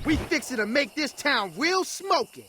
We fixin' to make this town real smoky.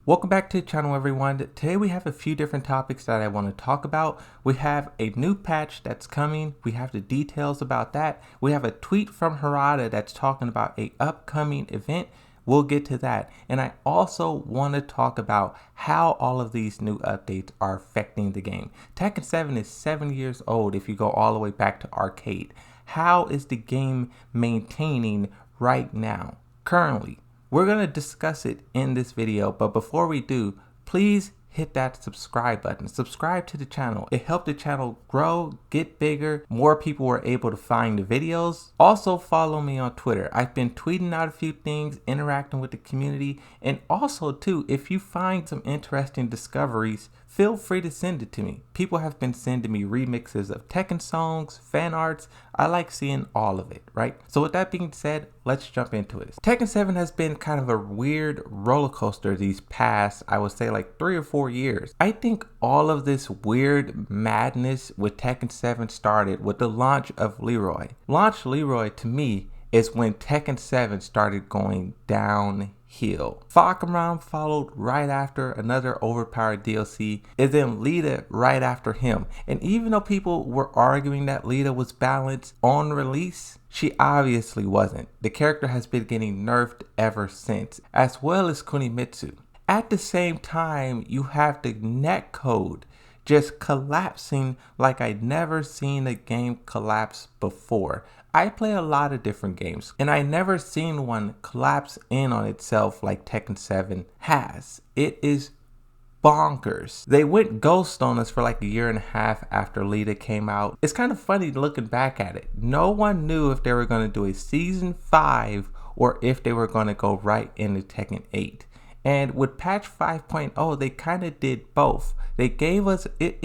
Welcome back to the channel, everyone. Today we have a few different topics that I want to talk about. We have a new patch that's coming. We have the details about that. We have a tweet from Harada that's talking about a upcoming event. We'll get to that. And I also want to talk about how all of these new updates are affecting the game. Tekken 7 is 7 years old if you go all the way back to arcade. How is the game maintaining right now, currently? We're going to discuss it in this video, but before we do, please hit that subscribe button. Subscribe to the channel. It helped the channel grow, get bigger. More people were able to find the videos. Also follow me on Twitter. I've been tweeting out a few things, interacting with the community, and also too, if you find some interesting discoveries, feel free to send it to me. People have been sending me remixes of Tekken songs, fan arts. I like seeing all of it, right? So with that being said, let's jump into it. Tekken 7 has been kind of a weird roller coaster these past, I would say, like 3 or 4 years. I think all of this weird madness with Tekken 7 started with the launch of Leroy. Launch Leroy, to me, is when Tekken 7 started going downhill. Falkenraum followed right after, another overpowered DLC, and then Lita right after him. And even though people were arguing that Lita was balanced on release, she obviously wasn't. The character has been getting nerfed ever since, as well as Kunimitsu. At the same time, you have the netcode just collapsing like I'd never seen a game collapse before. I play a lot of different games, and I never seen one collapse in on itself like Tekken 7 has. It is bonkers. They went ghost on us for like a year and a half after Lita came out. It's kind of funny looking back at it. No one knew if they were going to do a season 5 or if they were going to go right into Tekken 8. And with patch 5.0, they kind of did both. They gave us, it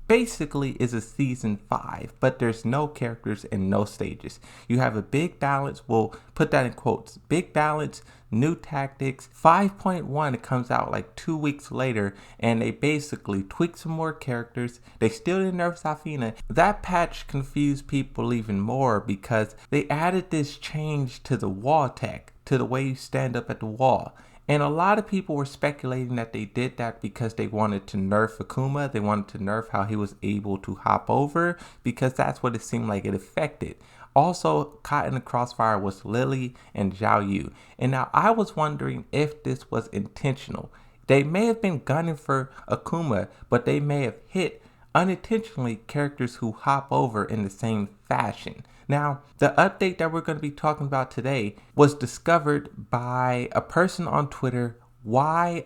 basically is a season 5, but there's no characters and no stages. You have a big balance, we'll put that in quotes, big balance, new tactics. 5.1, it comes out like 2 weeks later, and they basically tweak some more characters. They still didn't nerf Zafina. That patch confused people even more because they added this change to the wall tech, to the way you stand up at the wall. And a lot of people were speculating that they did that because they wanted to nerf Akuma. They wanted to nerf how he was able to hop over, because that's what it seemed like it affected. Also, caught in the crossfire was Lily and Zhao Yu. And now I was wondering if this was intentional. They may have been gunning for Akuma, but they may have hit unintentionally characters who hop over in the same fashion. Now, the update that we're going to be talking about today was discovered by a person on Twitter, YIGGS.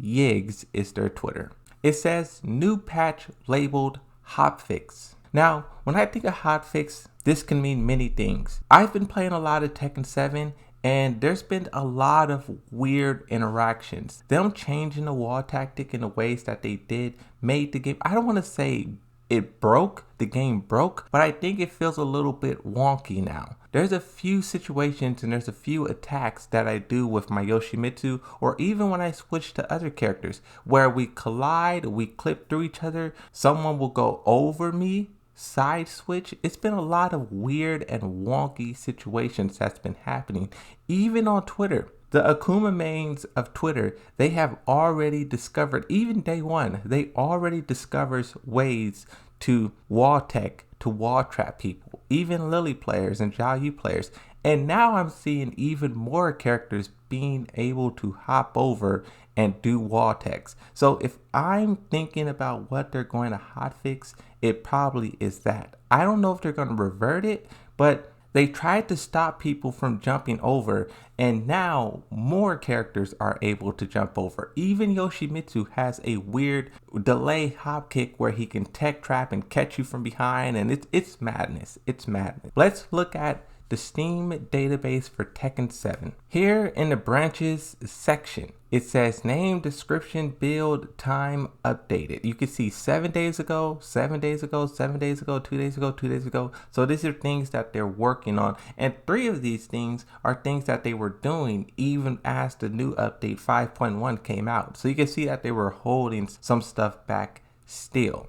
Yigs is their Twitter. It says, new patch labeled hotfix. Now, when I think of hotfix, this can mean many things. I've been playing a lot of Tekken 7, and there's been a lot of weird interactions. Them changing the wall tactic in the ways that they did made the game, I don't want to say it broke, the game broke, but I think it feels a little bit wonky now. There's a few situations and there's a few attacks that I do with my Yoshimitsu, or even when I switch to other characters, where we collide, we clip through each other, someone will go over me, side switch. It's been a lot of weird and wonky situations that's been happening, even on Twitter. The Akuma mains of Twitter, they have already discovered, even day one, they already discovers ways to wall tech, to wall trap people, even Lily players and Zhao Yu players. And now I'm seeing even more characters being able to hop over and do wall techs. So if I'm thinking about what they're going to hotfix, it probably is that. I don't know if they're going to revert it, but they tried to stop people from jumping over, and now more characters are able to jump over. Even Yoshimitsu has a weird delay hop kick where he can tech trap and catch you from behind, and it's madness. It's madness. Let's look at the Steam database for Tekken 7. Here in the branches section, it says name, description, build, time, updated. You can see 7 days ago, 7 days ago, 7 days ago, 2 days ago, 2 days ago. So these are things that they're working on. And 3 of these things are things that they were doing even as the new update 5.1 came out. So you can see that they were holding some stuff back still.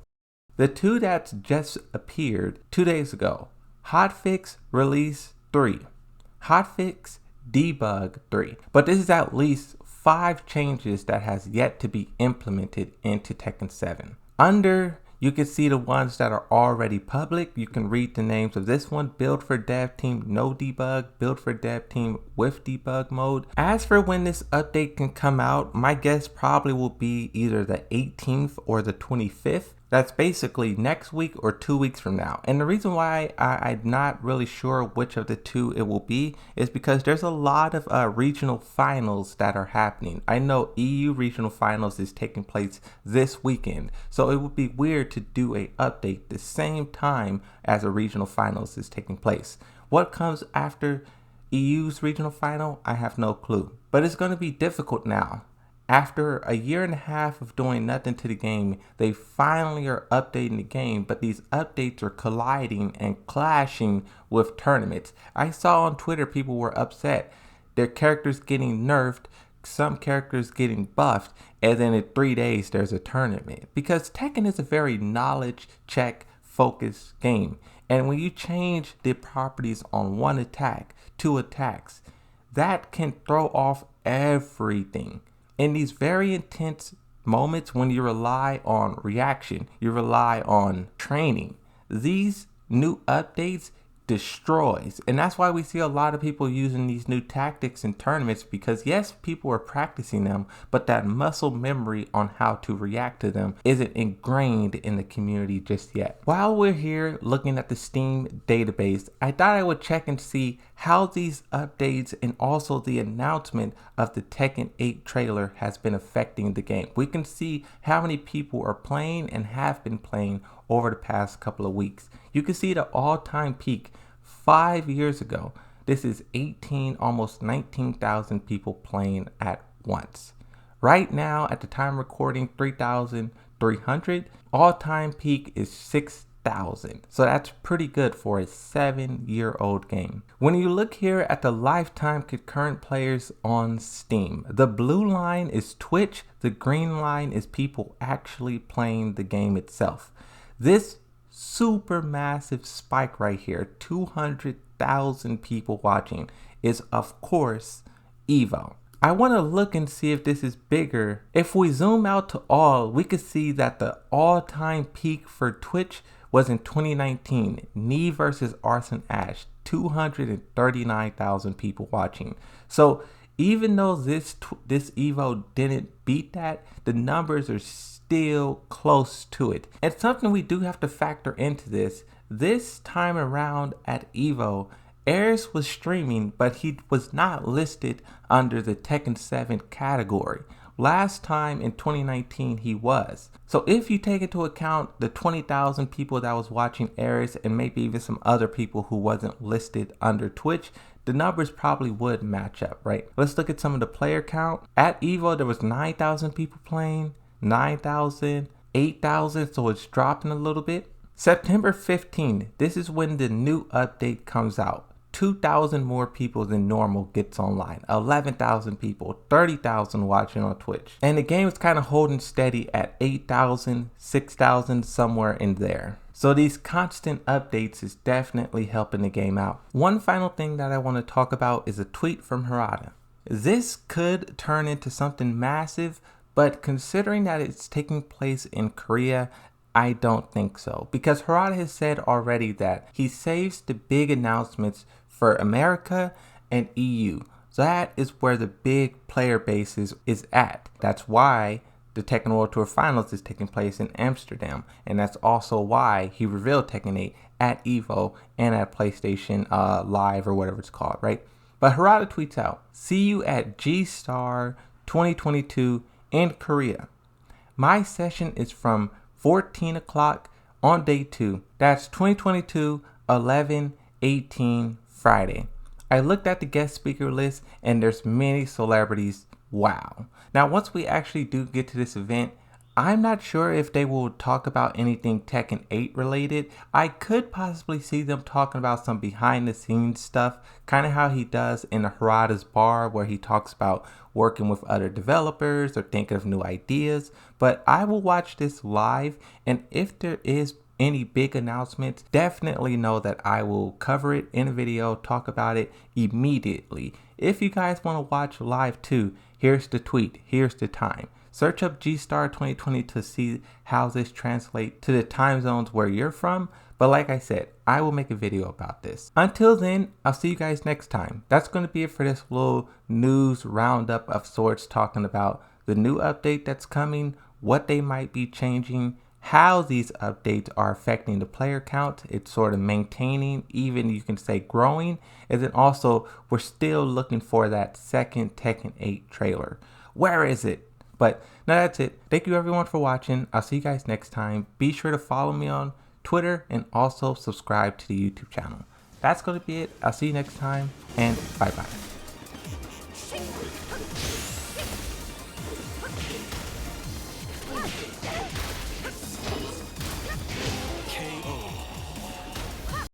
The 2 that just appeared 2 days ago, hotfix release 3. Hotfix Debug 3. But this is at least 5 changes that has yet to be implemented into Tekken 7. Under, you can see the ones that are already public. You can read the names of this one: build for dev team no debug, build for dev team with debug mode. As for when this update can come out, my guess probably will be either the 18th or the 25th. That's basically next week or 2 weeks from now. And the reason why I'm not really sure which of the two it will be is because there's a lot of regional finals that are happening. I know EU regional finals is taking place this weekend, so it would be weird to do a update the same time as a regional finals is taking place. What comes after EU's regional final, I have no clue. But it's going to be difficult now. After a year and a half of doing nothing to the game, they finally are updating the game, but these updates are colliding and clashing with tournaments. I saw on Twitter people were upset. Their characters getting nerfed, some characters getting buffed, and then in 3 days there's a tournament. Because Tekken is a very knowledge check focused game. And when you change the properties on one attack, 2 attacks, that can throw off everything. In these very intense moments when you rely on reaction, you rely on training, these new updates destroys. And that's why we see a lot of people using these new tactics in tournaments, because yes, people are practicing them, but that muscle memory on how to react to them isn't ingrained in the community just yet. While we're here looking at the Steam database, I thought I would check and see how these updates and also the announcement of the Tekken 8 trailer has been affecting the game. We can see how many people are playing and have been playing over the past couple of weeks. You can see the all-time peak 5 years ago. This is 18, almost 19,000 people playing at once. Right now, at the time recording, 3,300. All-time peak is 6,000. So that's pretty good for a 7-year-old game. When you look here at the lifetime concurrent players on Steam, the blue line is Twitch, the green line is people actually playing the game itself. This super massive spike right here, 200,000 people watching, is of course Evo. I want to look and see if this is bigger. If we zoom out to all, we could see that the all-time peak for Twitch was in 2019, Knee versus Arson Ash, 239,000 people watching. So even though this Evo didn't beat that, the numbers are still close to it. And something we do have to factor into this time around at Evo, Ares was streaming, but he was not listed under the Tekken 7 category. Last time in 2019 he was. So if you take into account the 20,000 people that was watching Ares and maybe even some other people who wasn't listed under Twitch, the numbers probably would match up, right? Let's look at some of the player count. At Evo there was 9,000 people playing, 9,000, 8,000, so it's dropping a little bit. September 15, this is when the new update comes out. 2,000 more people than normal gets online, 11,000 people, 30,000 watching on Twitch. And the game is kind of holding steady at 8,000, 6,000, somewhere in there. So these constant updates is definitely helping the game out. One final thing that I want to talk about is a tweet from Harada. This could turn into something massive, but considering that it's taking place in Korea, I don't think so. Because Harada has said already that he saves the big announcements for America and EU. So that is where the big player base is at. That's why the Tekken World Tour Finals is taking place in Amsterdam. And that's also why he revealed Tekken 8 at EVO and at PlayStation Live or whatever it's called, right? But Harada tweets out, "See you at G-Star 2022 in Korea. My session is from 14 o'clock on day 2. That's 2022, 11/18, Friday. I looked at the guest speaker list and there's many celebrities. Wow." Now, once we actually do get to this event, I'm not sure if they will talk about anything Tekken 8 related. I could possibly see them talking about some behind the scenes stuff, kind of how he does in the Harada's bar where he talks about working with other developers or thinking of new ideas. But I will watch this live, and if there is any big announcements, definitely know that I will cover it in a video, talk about it immediately. If you guys want to watch live too, here's the tweet, here's the time. Search up G-Star 2020 to see how this translates to the time zones where you're from. But like I said, I will make a video about this. Until then, I'll see you guys next time. That's going to be it for this little news roundup of sorts, talking about the new update that's coming, what they might be changing, how these updates are affecting the player count. It's sort of maintaining, even you can say growing. And then also, we're still looking for that second Tekken 8 trailer. Where is it? But now that's it. Thank you everyone for watching. I'll see you guys next time. Be sure to follow me on Twitter and also subscribe to the YouTube channel. That's going to be it. I'll see you next time, and bye bye.